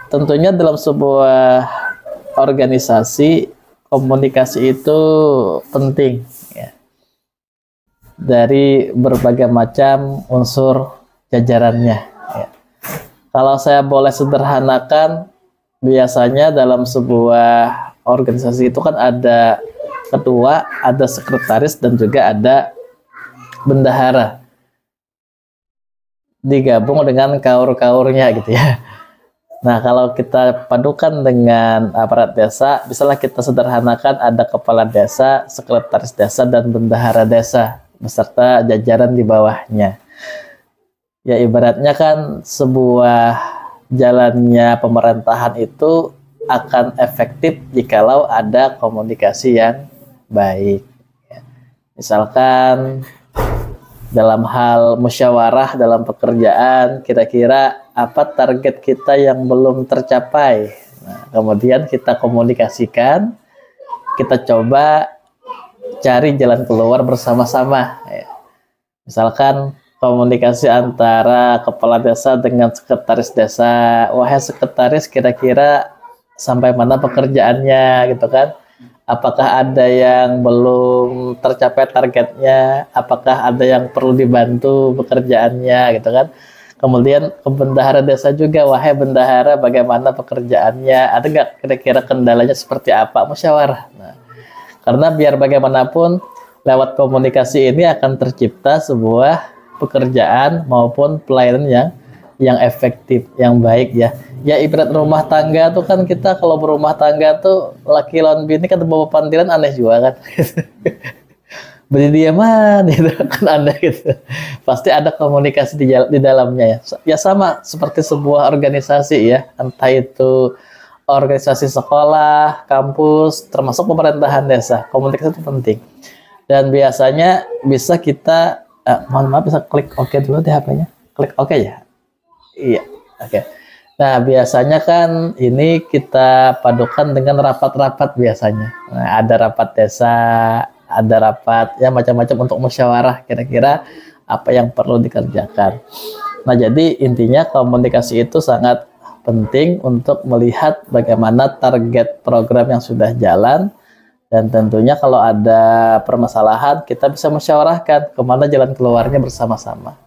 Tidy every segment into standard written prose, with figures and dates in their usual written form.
tentunya dalam sebuah organisasi komunikasi itu penting ya, dari berbagai macam unsur jajarannya ya. Kalau saya boleh sederhanakan, biasanya dalam sebuah organisasi itu kan ada ketua, ada sekretaris, dan juga ada bendahara, digabung dengan kaur-kaurnya gitu ya. Nah, kalau kita padukan dengan aparat desa, misalnya kita sederhanakan ada kepala desa, sekretaris desa, dan bendahara desa beserta jajaran di bawahnya. Ya, ibaratnya kan sebuah jalannya pemerintahan itu akan efektif jikalau ada komunikasi yang baik. Misalkan dalam hal musyawarah dalam pekerjaan, kira-kira apa target kita yang belum tercapai. Nah, kemudian kita komunikasikan, kita coba cari jalan keluar bersama-sama. Misalkan komunikasi antara kepala desa dengan sekretaris desa. Wahai sekretaris, kira-kira sampai mana pekerjaannya gitu kan? Apakah ada yang belum tercapai targetnya? Apakah ada yang perlu dibantu pekerjaannya gitu kan? Kemudian ke bendahara desa juga, wahai bendahara, bagaimana pekerjaannya? Ada nggak kira-kira kendalanya seperti apa? Musyawarah. Nah, karena biar bagaimanapun lewat komunikasi ini akan tercipta sebuah pekerjaan maupun pelayanan yang efektif, yang baik ya. Ya ibarat rumah tangga tuh kan, kita kalau berumah tangga tuh laki lawan bini kan bawa pantilan aneh juga kan. Berdiaman gitu kan aneh gitu. Pasti ada komunikasi di dalamnya ya. Ya sama seperti sebuah organisasi ya, entah itu organisasi sekolah, kampus, termasuk pemerintahan desa. Komunikasi itu penting. Dan biasanya bisa kita mohon maaf, bisa klik OK dulu deh HP-nya. Klik OK ya. Iya, oke. Nah, biasanya kan ini kita padukan dengan rapat-rapat biasanya. Nah, ada rapat desa, ada rapat ya macam-macam untuk musyawarah kira-kira apa yang perlu dikerjakan. Nah, jadi intinya komunikasi itu sangat penting untuk melihat bagaimana target program yang sudah jalan, dan tentunya kalau ada permasalahan kita bisa musyawarahkan kemana jalan keluarnya bersama-sama.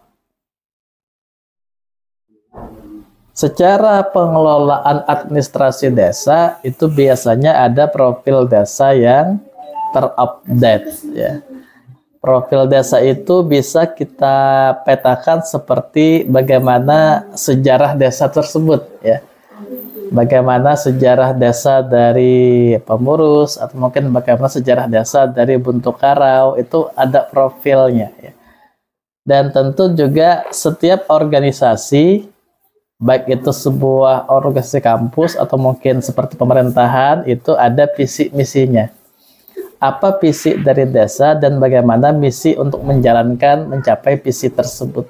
Secara pengelolaan administrasi desa itu biasanya ada profil desa yang terupdate ya. Profil desa itu bisa kita petakan seperti bagaimana sejarah desa tersebut ya. Bagaimana sejarah desa dari pengurus, atau mungkin bagaimana sejarah desa dari bentuk karau, itu ada profilnya ya. Dan tentu juga setiap organisasi, baik itu sebuah organisasi kampus atau mungkin seperti pemerintahan, itu ada visi misinya. Apa visi dari desa dan bagaimana misi untuk mencapai visi tersebut.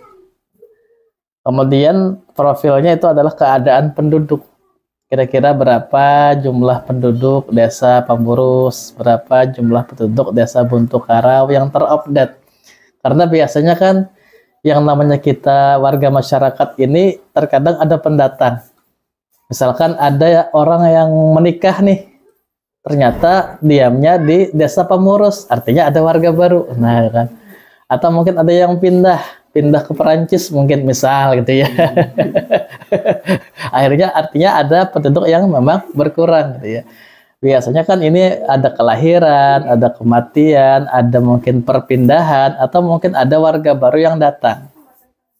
Kemudian profilnya itu adalah keadaan penduduk. Kira-kira berapa jumlah penduduk desa Pamurus, berapa jumlah penduduk desa Buntu Karau yang terupdate. Karena biasanya kan yang namanya kita warga masyarakat ini terkadang ada pendatang. Misalkan ada orang yang menikah nih, ternyata diamnya di desa Pamurus, artinya ada warga baru. Nah kan, atau mungkin ada yang pindah ke Perancis mungkin misal gitu ya. Akhirnya artinya ada penduduk yang memang berkurang gitu ya. Biasanya kan ini ada kelahiran, ada kematian, ada mungkin perpindahan, atau mungkin ada warga baru yang datang.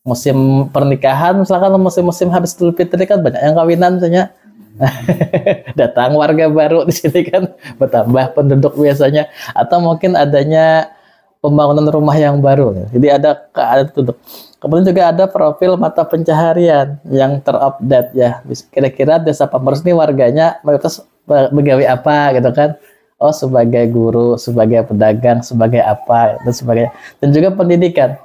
Musim pernikahan, misalkan musim-musim habis Idul Fitri kan banyak yang kawinan misalnya. Datang warga baru di sini kan, bertambah penduduk biasanya. Atau mungkin adanya pembangunan rumah yang baru. Jadi ada keadaan penduduk. Kemudian juga ada profil mata pencaharian yang terupdate ya. Kira-kira desa Pamurus ini warganya mayoritas begawe apa gitu kan. Oh, sebagai guru, sebagai pedagang, sebagai apa, dan sebagainya. Dan juga pendidikan.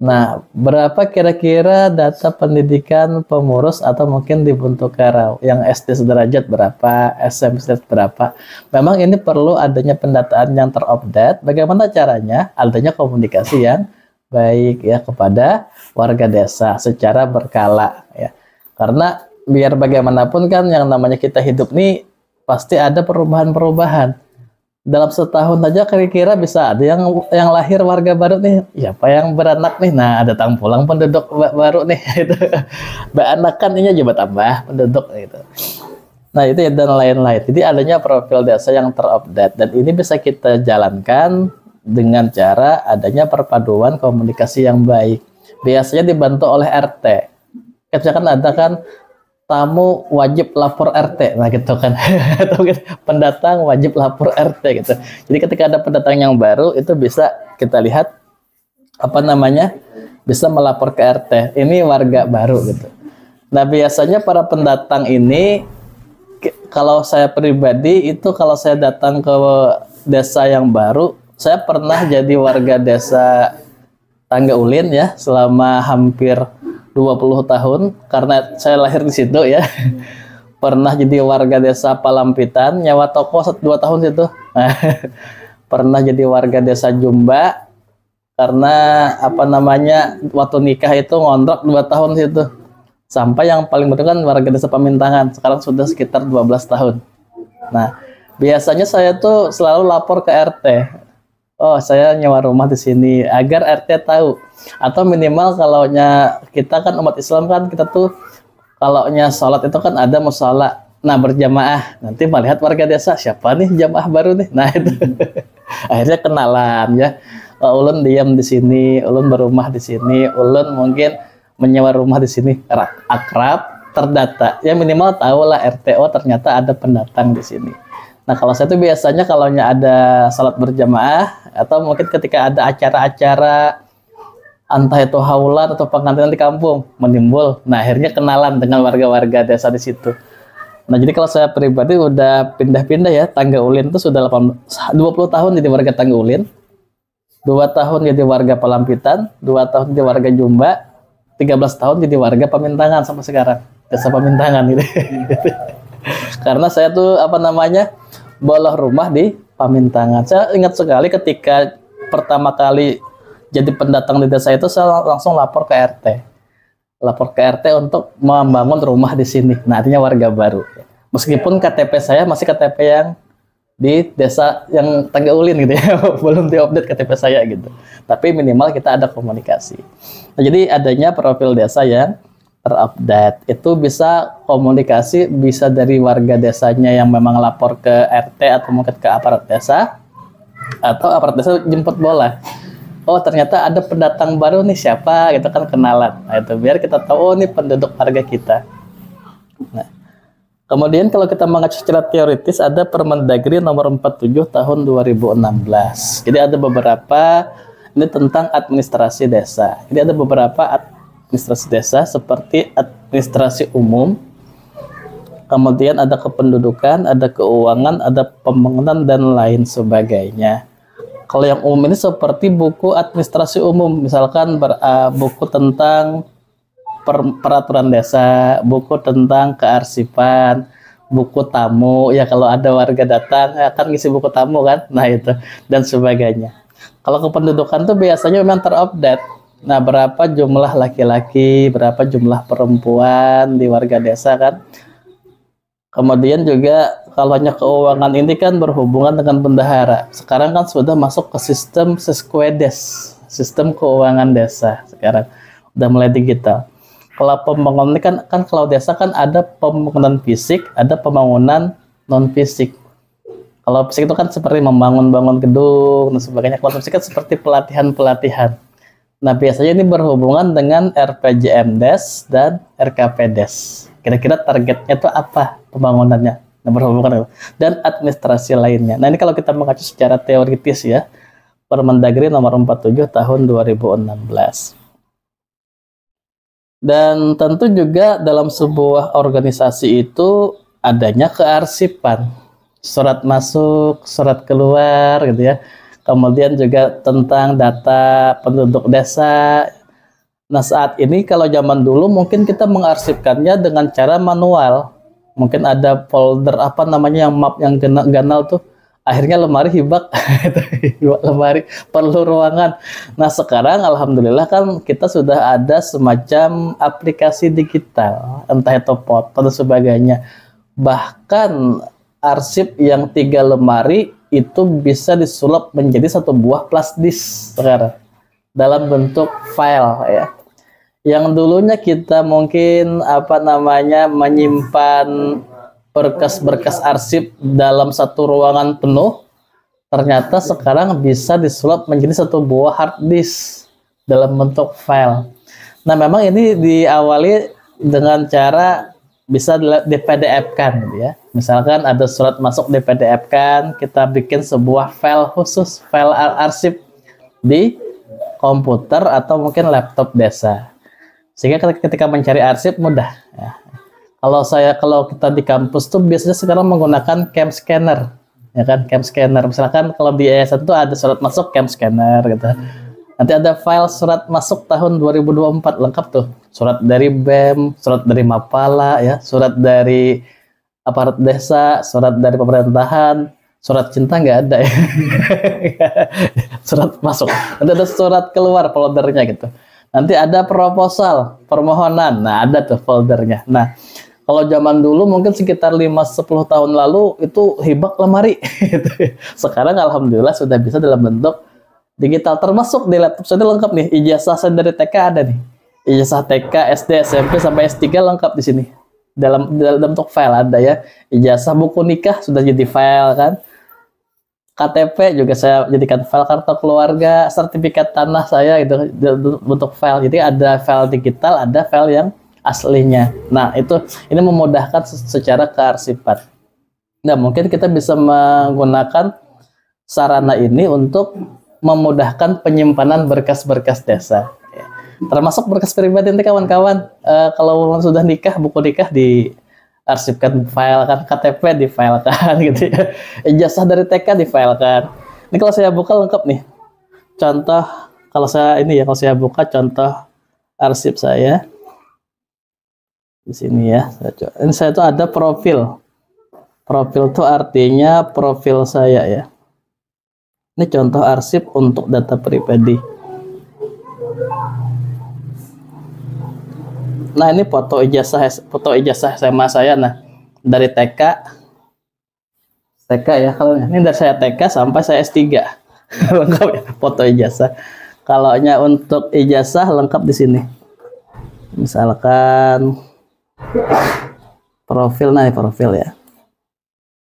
Nah, berapa kira-kira data pendidikan Pamurus atau mungkin di Buntu Karau? Yang SD sederajat berapa, SMP sederajat berapa? Memang ini perlu adanya pendataan yang terupdate. Bagaimana caranya? Adanya komunikasi yang baik ya kepada warga desa secara berkala ya. Karena biar bagaimanapun kan yang namanya kita hidup nih pasti ada perubahan-perubahan. Dalam setahun aja kira-kira bisa ada yang lahir warga baru nih, siapa yang beranak nih, nah datang pulang penduduk baru nih, itu beranak kan ini juga tambah penduduk gitu. Nah itu ya, dan lain-lain. Jadi adanya profil desa yang terupdate, dan ini bisa kita jalankan dengan cara adanya perpaduan komunikasi yang baik. Biasanya dibantu oleh RT. Misalkan ada kan tamu wajib lapor RT, nah gitu kan. Atau pendatang wajib lapor RT gitu. Jadi ketika ada pendatang yang baru itu bisa kita lihat apa namanya, bisa melapor ke RT. Ini warga baru gitu. Nah biasanya para pendatang ini, kalau saya pribadi itu kalau saya datang ke desa yang baru, saya pernah jadi warga desa Tangga Ulin ya selama hampir 20 tahun karena saya lahir di situ ya. Pernah jadi warga desa Palampitan, nyawa toko 2 tahun situ. Pernah jadi warga desa Jumba karena apa namanya, waktu nikah itu ngontrak 2 tahun situ. Sampai yang paling betul kan warga desa Pamintangan, sekarang sudah sekitar 12 tahun. Nah, biasanya saya tuh selalu lapor ke RT. Oh, saya nyewa rumah di sini agar RT tahu. Atau minimal kalau kita kan umat Islam kan, kita tuh kalau sholat itu kan ada musala. Nah, berjamaah. Nanti melihat warga desa, siapa nih jamaah baru nih. Nah, itu. Akhirnya kenalan ya. Oh, ulun diam di sini, ulun berumah di sini, ulun mungkin menyewa rumah di sini, akrab, terdata. Ya minimal tahu lah RT, oh ternyata ada pendatang di sini. Nah, kalau saya tuh biasanya kalau ada salat berjamaah atau mungkin ketika ada acara-acara entah itu haulan atau pengantinan di kampung menimbul. Nah, akhirnya kenalan dengan warga-warga desa di situ. Nah, jadi kalau saya pribadi udah pindah-pindah ya, Tangga Ulin itu sudah 20 tahun jadi warga Tangga Ulin. 2 tahun jadi warga Palampitan, 2 tahun jadi warga Jumba, 13 tahun jadi warga Pamintangan sampai sekarang. Desa Pamintangan gitu. Karena saya tuh apa namanya, bolos rumah di Pamintangan. Saya ingat sekali ketika pertama kali jadi pendatang di desa itu, saya langsung lapor ke RT. Lapor ke RT untuk membangun rumah di sini. Nah, artinya warga baru. Meskipun KTP saya masih KTP yang di desa yang Tangga Ulin gitu ya, belum diupdate KTP saya gitu. Tapi minimal kita ada komunikasi. Nah, jadi adanya profil desa yang terupdate itu bisa komunikasi, bisa dari warga desanya yang memang lapor ke RT atau mungkin ke aparat desa, atau aparat desa jemput bola. Oh ternyata ada pendatang baru nih, siapa gitu kan, kenalan. Nah itu biar kita tahu, oh ini penduduk warga kita. Nah, kemudian kalau kita mengacu secara teoritis ada Permendagri nomor 47 tahun 2016. Jadi ada beberapa, ini tentang administrasi desa. Jadi ada beberapa administrasi desa seperti administrasi umum, kemudian ada kependudukan, ada keuangan, ada pembangunan dan lain sebagainya. Kalau yang umum ini seperti buku administrasi umum, misalkan buku tentang peraturan desa, buku tentang kearsipan, buku tamu, ya kalau ada warga datang akan ngisi buku tamu kan, nah itu dan sebagainya. Kalau kependudukan tuh biasanya memang terupdate. Nah, berapa jumlah laki-laki, berapa jumlah perempuan di warga desa kan. Kemudian juga kalau keuangan ini kan berhubungan dengan bendahara. Sekarang kan sudah masuk ke sistem Seskuedes, sistem keuangan desa. Sekarang udah mulai digital. Kalau pembangunan ini kan kalau desa kan ada pembangunan fisik, ada pembangunan non fisik. Kalau fisik itu kan seperti membangun gedung dan sebagainya. Kalau fisik kan seperti pelatihan-pelatihan. Nah, biasanya ini berhubungan dengan RPJMdes dan RKPdes. Kira-kira targetnya itu apa pembangunannya? Nah, berhubungan dan administrasi lainnya. Nah, ini kalau kita mengacu secara teoritis ya, Permendagri nomor 47 tahun 2016. Dan tentu juga dalam sebuah organisasi itu adanya kearsipan. Surat masuk, surat keluar gitu ya. Kemudian juga tentang data penduduk desa. Nah, saat ini kalau zaman dulu mungkin kita mengarsipkannya dengan cara manual. Mungkin ada folder apa namanya yang map yang ganal tuh, Akhirnya lemari hibak, hibak lemari, perlu ruangan. Nah sekarang alhamdulillah kan kita sudah ada semacam aplikasi digital, entah itu foto dan sebagainya. Bahkan arsip yang 3 lemari itu bisa disulap menjadi satu buah flash disk sekarang dalam bentuk file ya. Yang dulunya kita mungkin menyimpan berkas-berkas arsip dalam satu ruangan penuh, ternyata sekarang bisa disulap menjadi satu buah hard disk dalam bentuk file. Nah memang ini diawali dengan cara bisa di PDF-kan gitu ya. Misalkan ada surat masuk di PDF-kan, kita bikin sebuah file khusus, file arsip di komputer atau mungkin laptop desa. Sehingga ketika mencari arsip mudah ya. Kalau kita di kampus tuh biasanya sekarang menggunakan cam scanner, ya kan, cam scanner. Misalkan kalau di yayasan tuh ada surat masuk cam scanner gitu. Nanti ada file surat masuk tahun 2024 lengkap tuh. Surat dari BEM, surat dari Mapala ya, surat dari aparat desa, surat dari pemerintahan, surat cinta nggak ada ya. Surat masuk. Nanti ada surat keluar foldernya gitu. Nanti ada proposal, permohonan. Nah, ada tuh foldernya. Nah, kalau zaman dulu mungkin sekitar 5-10 tahun lalu itu hibak lemari. Sekarang alhamdulillah sudah bisa dalam bentuk digital, termasuk di laptop saya lengkap nih. Ijazah saya dari TK ada nih. Ijazah TK, SD, SMP sampai S3 lengkap di sini. Dalam bentuk file ada ya. Ijazah, buku nikah sudah jadi file kan. KTP juga saya jadikan file, kartu keluarga, sertifikat tanah saya itu bentuk file. Jadi ada file digital, ada file yang aslinya. Nah, ini memudahkan secara kearsipan. Nah, mungkin kita bisa menggunakan sarana ini untuk memudahkan penyimpanan berkas-berkas desa. Termasuk berkas pribadi nanti kawan-kawan. Kalau sudah nikah, buku nikah diarsipkan, file kan, KTP di file kan gitu ya. Ijazah dari TK di file kan. Ini kalau saya buka lengkap nih. Contoh kalau saya buka contoh arsip saya. Di sini ya, ini saya tuh ada profil. Profil tuh artinya profil saya ya. Ini contoh arsip untuk data pribadi. Nah, ini foto ijazah SMA saya. Nah, dari TK ya. Kalau ini dari saya TK sampai saya S3. Lengkap ya, foto ijazah. Kalau untuk ijazah lengkap di sini. Misalkan profil, profil ya.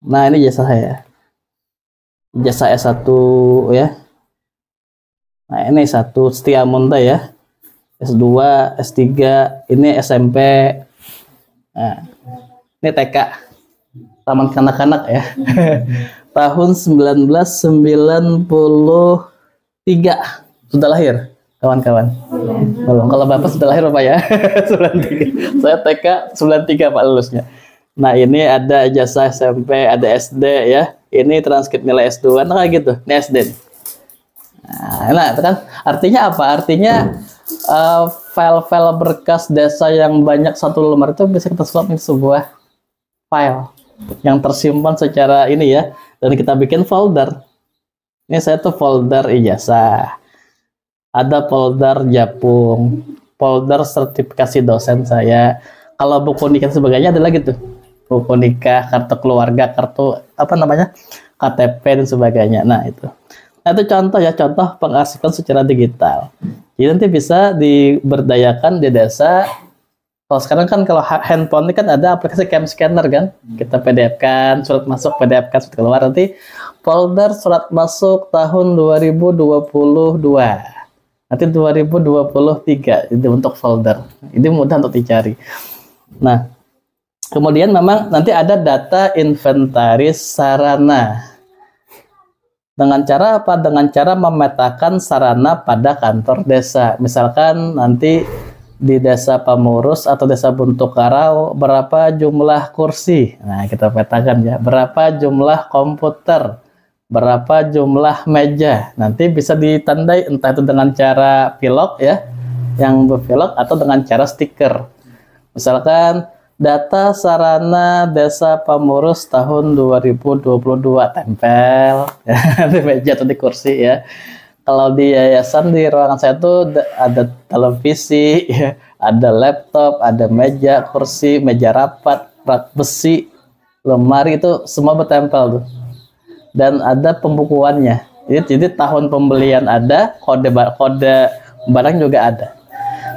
Nah, ini ijazah saya. Ijazah S1 ya. Nah, ini S1 Setiamunda ya. S2, S3, ini SMP. Nah, ini TK. Taman kanak-kanak ya. Tahun 1993 sudah lahir. Kawan-kawan. Belum. Kalau Bapak sudah lahir Bapak ya. 93. Saya TK 93 Pak lulusnya. Nah, ini ada ijazah SMP, ada SD ya. Ini transkrip nilai S2, nah kayak gitu. Ini SD. Nah, itu kan artinya apa? Artinya file-file berkas desa yang banyak satu lembar itu bisa kita sulap menjadi sebuah file yang tersimpan secara ini ya. Dan kita bikin folder. Ini saya tuh folder ijazah. Ada folder Japung, folder sertifikasi dosen saya. Kalau buku nikah sebagainya ada lagi tuh. Buku nikah, kartu keluarga, kartu KTP dan sebagainya. Nah, itu. Nah, itu contoh ya, contoh pengarsipan secara digital. Jadi nanti bisa diberdayakan di desa. Kalau sekarang kan kalau handphone ini kan ada aplikasi cam scanner kan. Kita PDF-kan, surat masuk PDF-kan, surat keluar. Nanti folder surat masuk tahun 2022. Nanti 2023 itu untuk folder. Ini mudah untuk dicari. Nah, kemudian memang nanti ada data inventaris sarana. Dengan cara apa? Dengan cara memetakan sarana pada kantor desa. Misalkan nanti di desa Pamurus atau desa Buntukarau berapa jumlah kursi. Nah, kita petakan ya. Berapa jumlah komputer. Berapa jumlah meja. Nanti bisa ditandai entah itu dengan cara pilok ya, yang berpilok, atau dengan cara stiker. Misalkan Data sarana desa pengurus tahun 2022 tempel di meja atau di kursi ya. Kalau di yayasan di ruangan saya tuh ada televisi, ya, ada laptop, ada meja, kursi, meja rapat, rak besi, lemari itu semua bertempel tuh. Dan ada pembukuannya. Jadi tahun pembelian ada, kode barang juga ada.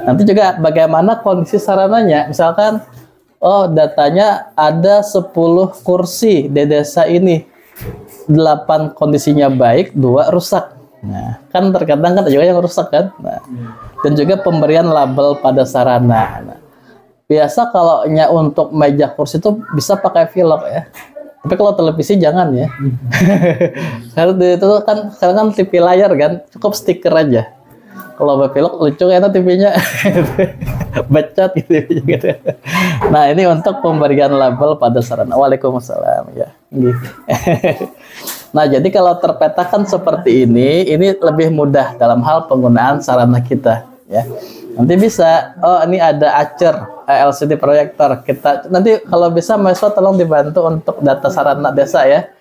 Nanti juga bagaimana kondisi sarananya. Misalkan oh datanya ada 10 kursi di desa ini. 8 kondisinya baik, 2 rusak. Nah, kan terkadang kan juga yang rusak kan. Nah, dan juga pemberian label pada sarana. Nah, biasa kalau untuk meja kursi itu bisa pakai velg ya. Tapi kalau televisi jangan ya. Karena itu kan sekarang kan TV layar kan, cukup stiker aja. Kalau velg lucu kayaknya TV-nya bacot gitu. Nah, ini untuk pemberian label pada sarana. Waalaikumsalam ya. Gitu. Nah, jadi kalau terpetakan seperti ini lebih mudah dalam hal penggunaan sarana kita, ya. Nanti bisa, oh ini ada Acer, LCD proyektor. Kita nanti kalau bisa mahasiswa tolong dibantu untuk data sarana desa ya.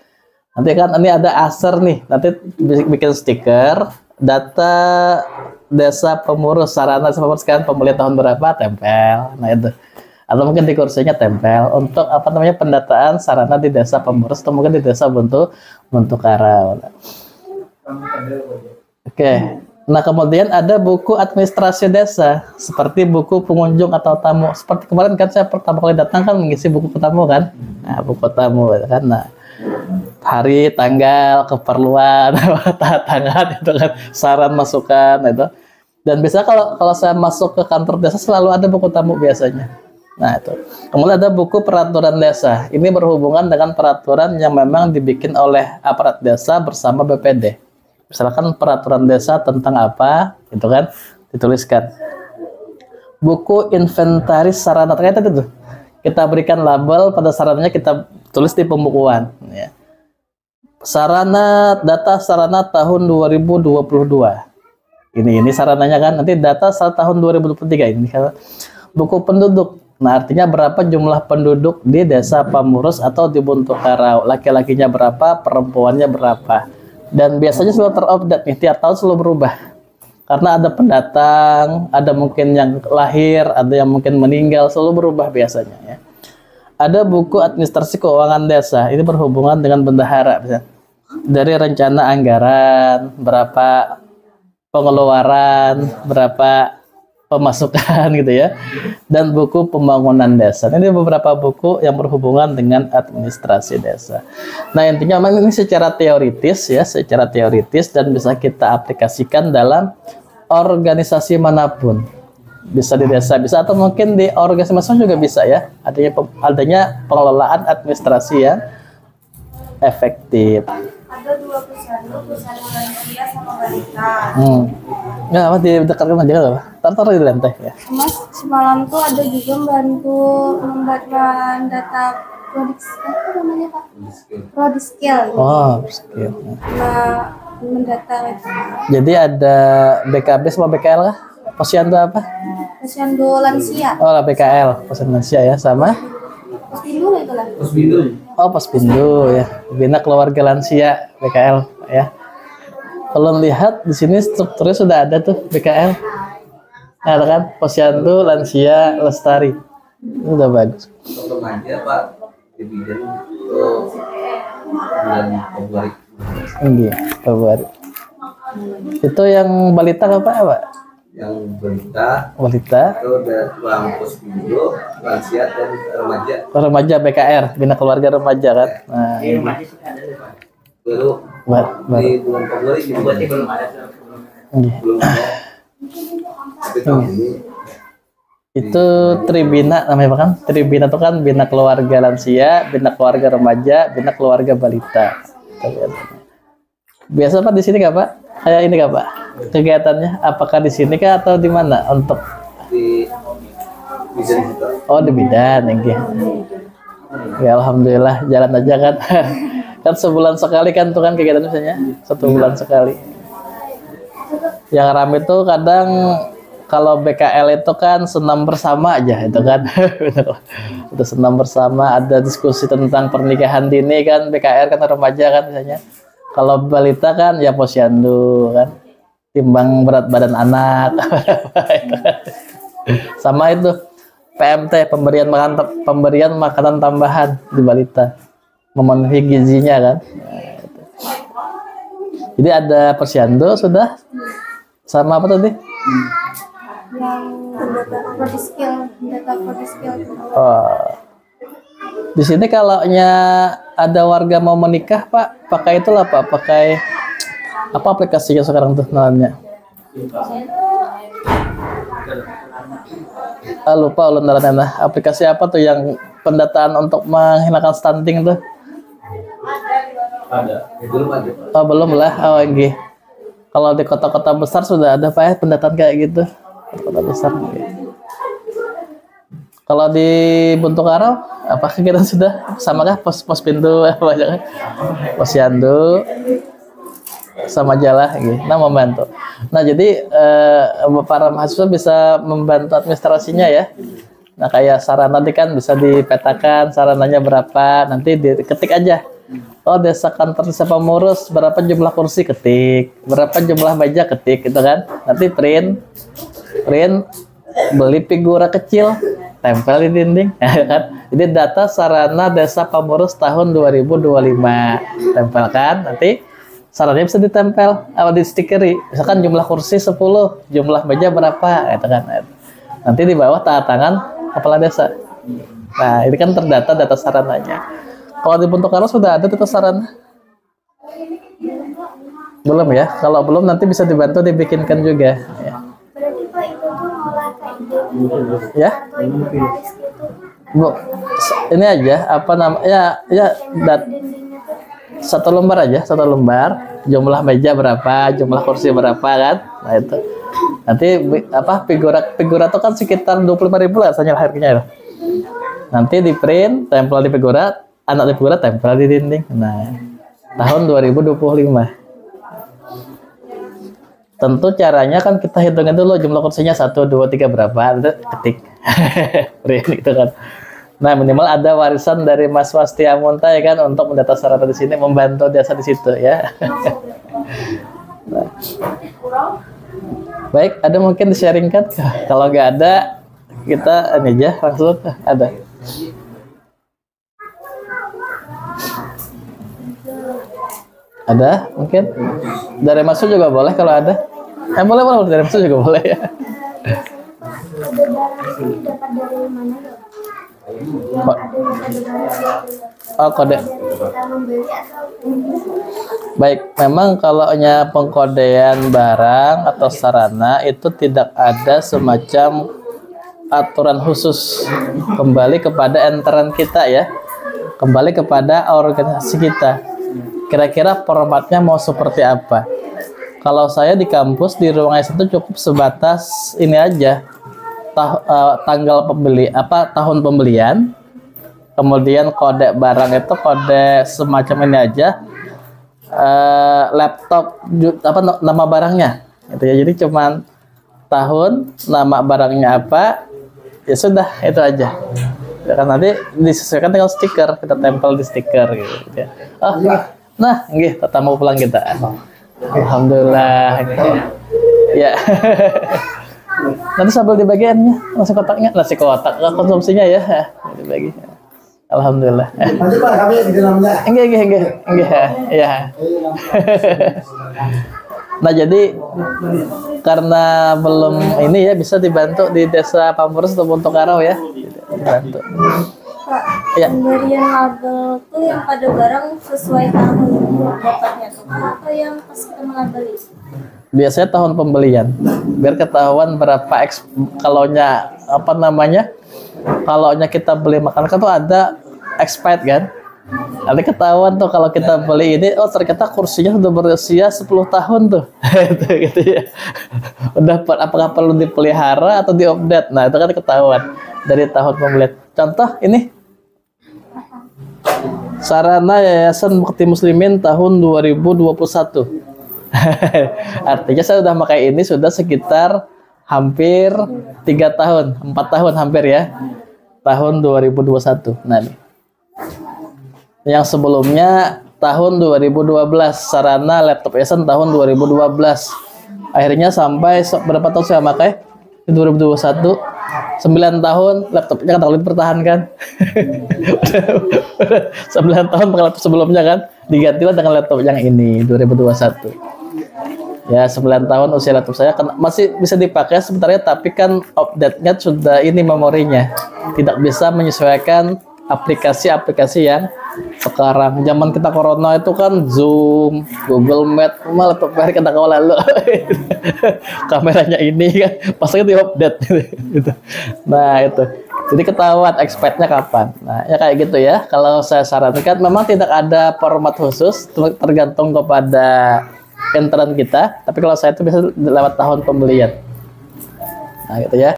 Nanti kan ini ada Acer nih, nanti bikin stiker, data desa pengurus sarana pengurus kan pembelian tahun berapa tempel. Nah itu. Atau mungkin di kursinya tempel untuk apa namanya pendataan sarana di desa pengurus atau mungkin di desa bentuk karau. Oke. Nah kemudian ada buku administrasi desa seperti buku pengunjung atau tamu. Seperti kemarin kan saya pertama kali datang kan mengisi buku tamu kan. Nah buku tamu kan. Nah hari, tanggal, keperluan, tanggal itu kan saran masukan itu. Dan bisa kalau saya masuk ke kantor desa selalu ada buku tamu biasanya. Nah itu. Kemudian ada buku peraturan desa. Ini berhubungan dengan peraturan yang memang dibikin oleh aparat desa bersama BPD. Misalkan peraturan desa tentang apa, itu kan dituliskan. Buku inventaris sarana ternyata itu. Kita berikan label pada sarananya kita tulis di pembukuan. Ya. Data sarana tahun 2022. Ini sarananya kan. Nanti data tahun 2023 ini. Buku penduduk. Nah, artinya berapa jumlah penduduk di desa Pamurus atau di Bentuk Karau. Laki-lakinya berapa, perempuannya berapa. Dan biasanya selalu terupdate nih, tiap tahun selalu berubah. Karena ada pendatang, ada mungkin yang lahir, ada yang mungkin meninggal, selalu berubah biasanya. Ya. Ada buku administrasi keuangan desa, ini berhubungan dengan bendahara. Misalnya. Dari rencana anggaran, berapa pengeluaran, berapa pemasukan gitu ya, dan buku pembangunan desa. Ini beberapa buku yang berhubungan dengan administrasi desa. Nah intinya memang ini secara teoritis ya, secara teoritis dan bisa kita aplikasikan dalam organisasi manapun. Bisa di desa, bisa atau mungkin di organisasi juga bisa ya. Adanya pengelolaan administrasi yang efektif. Ada 2 perusahaan lansia sama balita. Nggak apa didekatkan aja apa? Taruh di lantai ya. Mas semalam tuh ada juga membantu membuatkan data apa namanya Pak? Prodiskill. Oh, skill. Nah, mendata itu. Jadi ada BKB sama BKL kah? Posyandu apa? Posyandu lansia. Oh, BKL, posyandu lansia ya, sama? Pospindu itu lah. Oh, Pospindu ya. Bina Keluarga Lansia BKL ya. Kalau lihat di sini strukturnya sudah ada tuh BKL. Nah, kan Posyandu Lansia Lestari. Itu udah bagus. Untuk remaja Pak, dividen itu bulan Februari. Iya, Februari. Itu yang balita apa ya, Pak? Yang balita itu ada ruang Pospindu, lansia dan remaja. Remaja BKR, Bina Keluarga Remaja kan. Nah, Baru di bulan Februari belum ada. Belum ada. Tapi tahun ini itu Tribina namanya kan? Tribina itu kan Bina Keluarga Lansia, Bina Keluarga Remaja, Bina Keluarga Balita. Biasa Pak di sini nggak Pak? Kayak ini nggak Pak? Kegiatannya apakah di sini kah atau di mana untuk? di bidan juga. Oh di bidan, ya. Ya alhamdulillah jalan aja kan. Kan sebulan sekali kan tuh kan kegiatan misalnya 1 bulan sekali. Yang ramai tuh kadang kalau BKL itu kan senam bersama aja itu kan. Itu senam bersama, ada diskusi tentang pernikahan dini kan, BKR kan remaja kan misalnya. Kalau balita kan ya posyandu kan, timbang berat badan anak. Sama itu PMT, pemberian makanan tambahan di balita, memenuhi gizinya kan. Jadi ada posyandu sudah, sama apa tadi? Yang data body skill. Oh. Di sini kalaunya ada warga mau menikah Pak, pakai itulah Pak, pakai apa aplikasinya sekarang tuh namanya? Lupa ulun namanya. Aplikasi apa tuh yang pendataan untuk menghilangkan stunting tuh? Ada. Belum ada. Oh belum lah. Oh iya. Kalau di kota-kota besar sudah ada Pak ya pendataan kayak gitu. Kota besar. Kalau di Buntukaro, apakah kita sudah samakah pos pintu apa aja? Posyandu sama jalah gitu. Nah membantu. Nah jadi para mahasiswa bisa membantu administrasinya ya. Nah kayak sarana tadi kan bisa dipetakan sarananya berapa, nanti diketik aja. Oh desa kantor desa pengurus berapa jumlah kursi, ketik. Berapa jumlah meja, ketik gitu kan. Nanti print, beli figura kecil, tempel di dinding kan. Jadi data sarana desa pengurus tahun 2025 tempelkan, nanti sarannya bisa ditempel atau di stikeri. Misalkan jumlah kursi 10, jumlah meja berapa gitu kan. Nanti di bawah tanda tangan kepala desa. Nah, ini kan terdata data sarananya. Kalau di Buntukaro sudah ada data sarana? Belum ya? Kalau belum nanti bisa dibantu dibikinkan juga ya. Berarti Pak itu tuh ngolah kayak gitu. Ya? Bu, ini aja apa namanya? Ya, satu lembar aja, satu lembar. Jumlah meja berapa, jumlah kursi berapa kan? Nah itu. Nanti apa figura itu kan sekitar 25.000 lah rasanya harganya ya. Nanti di print, tempel di figura, anak di figura tempel di dinding. Nah, tahun 2025. Tentu caranya kan kita hitungin dulu jumlah kursinya 1, 2, 3 berapa, itu ketik. Print gitu kan. Nah, minimal ada warisan dari Mas Wastia Munta ya kan untuk mendata sarana di sini, membantu desa di situ ya. Nah. Baik, ada mungkin di-sharingkan? Kalau nggak ada, kita ini aja langsung ada. Ada mungkin? Dari masuk juga boleh kalau ada. Boleh dari masuk juga boleh ya. Dapat dari mana dok? Oh kode. Baik, memang kalau pengkodean barang atau sarana itu tidak ada semacam aturan khusus, kembali kepada enteran kita ya, kembali kepada organisasi kita. Kira-kira formatnya mau seperti apa? Kalau saya di kampus di ruang S itu cukup sebatas ini aja. Tanggal tahun pembelian, kemudian kode barang itu kode semacam ini aja, laptop nama barangnya gitu ya. Jadi cuman tahun, nama barangnya apa, ya sudah itu aja ya kan. Nanti disesuaikan dengan stiker, kita tempel di stiker gitu ya. Oh nah nggih tata mau pulang kita, alhamdulillah ya. Nanti sambil dibagiannya nasi kotaknya, nasi kotak konsumsinya ya dibagi. Alhamdulillah. Nanti Pak kami di dalamnya. Enggak ya. Nah jadi karena belum ini ya, bisa dibantu di desa Pamurus atau Buntukaro ya, dibantu. Pak, ya. pemberian label tuh yang pada barang sesuai tahun dapatnya tuh, atau yang pas kita melabeli? Biasanya tahun pembelian, biar ketahuan berapa kalaunya kalaunya kita beli makanan kan tuh ada expired kan. Nanti ketahuan tuh kalau kita beli ini, oh ternyata kursinya sudah berusia 10 tahun tuh. gitu ya. Udah apakah perlu dipelihara atau diupdate? Nah, itu kan ketahuan dari tahun pembelian. Contoh ini sarana Yayasan Mukti Muslimin tahun 2021. Artinya saya sudah pakai ini sudah sekitar hampir 3 tahun, 4 tahun hampir ya. Tahun 2021. Nah, nih. Yang sebelumnya tahun 2012, sarana laptop Esen tahun 2012. Akhirnya sampai berapa tahun saya pakai? 2021. 9 tahun laptopnya kata dipertahankan. 9 tahun pakai laptop sebelumnya kan, digantilah dengan laptop yang ini 2021. Ya, 9 tahun usia laptop saya masih bisa dipakai sebenarnya, tapi kan update-nya sudah ini memorinya tidak bisa menyesuaikan aplikasi-aplikasi yang sekarang. Zaman kita corona itu kan Zoom, Google Meet, malah laptop kata kau lalu kameranya ini kan pasnya di update gitu. Nah itu, jadi ketahuan expect-nya kapan. Nah ya kayak gitu ya. Kalau saya sarankan memang tidak ada format khusus, tergantung kepada intern kita. Tapi kalau saya itu bisa lewat tahun pembelian. Nah gitu ya.